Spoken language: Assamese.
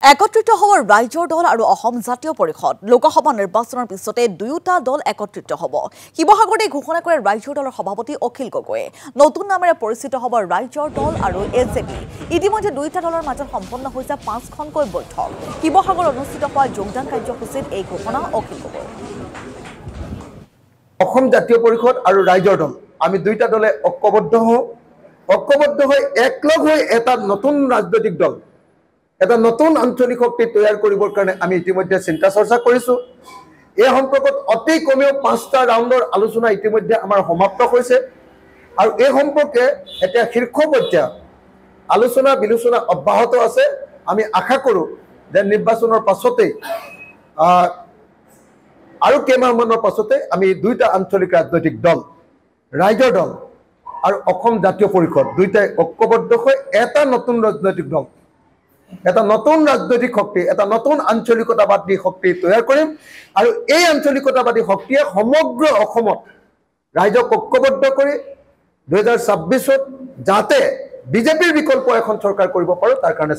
একত্ৰিত হবৰ ৰাইজৰ দল আৰু অসম জাতীয় পৰিষদ লোকসভা নিৰ্বাচনৰ পিছতে দুয়োটা দল একত্ৰিত হ'ব। শিৱসাগৰতে ঘোষণা কৰে ৰাইজৰ দলৰ সভাপতি অখিল গগৈয়ে। নতুন নামেৰে পৰিচিত হ'ব ৰাইজৰ দল আৰু এজেপি। ইতিমধ্যে দুয়োটা দলৰ মাজত সম্পন্ন হৈছে 5খনকৈ বৈঠক। শিৱসাগৰত অনুষ্ঠিত হোৱা যোগদান কাৰ্যসূচীত এই ঘোষণা অখিল গগৈৰ। অসম জাতীয় পৰিষদ আৰু ৰাইজৰ দল আমি দুইটা দলে ঐক্যবদ্ধ হৈ একলগ হৈ এটা নতুন ৰাজনৈতিক দল এটা নতুন আঞ্চলিক শক্তি তৈয়াৰ কৰিবৰ কাৰণে আমি ইতিমধ্যে চিন্তা চৰ্চা কৰিছোঁ। এই সম্পৰ্কত অতি কমেও 5টা ৰাউণ্ডৰ আলোচনা ইতিমধ্যে আমাৰ সমাপ্ত হৈছে আৰু এই সম্পৰ্কে এতিয়া শীৰ্ষ পৰ্যায়ত আলোচনা বিলোচনা অব্যাহত আছে। আমি আশা কৰোঁ যে নিৰ্বাচনৰ পাছতেই আৰু কেইমাহমানৰ পাছতে আমি দুইটা আঞ্চলিক ৰাজনৈতিক দল ৰাইজৰ দল আৰু অসম জাতীয় পৰিষদ দুইটাই ঐক্যবদ্ধ হৈ এটা নতুন ৰাজনৈতিক দল এটা নতুন ৰাজনৈতিক শক্তি এটা নতুন আঞ্চলিকতাবাদী শক্তি তৈয়াৰ কৰিম আৰু এই আঞ্চলিকতাবাদী শক্তিয়ে সমগ্ৰ অসমত ৰাইজক ঐক্যবদ্ধ কৰি 2026ত যাতে বিজেপিৰ বিকল্প এখন চৰকাৰ কৰিব পাৰোঁ তাৰ কাৰণে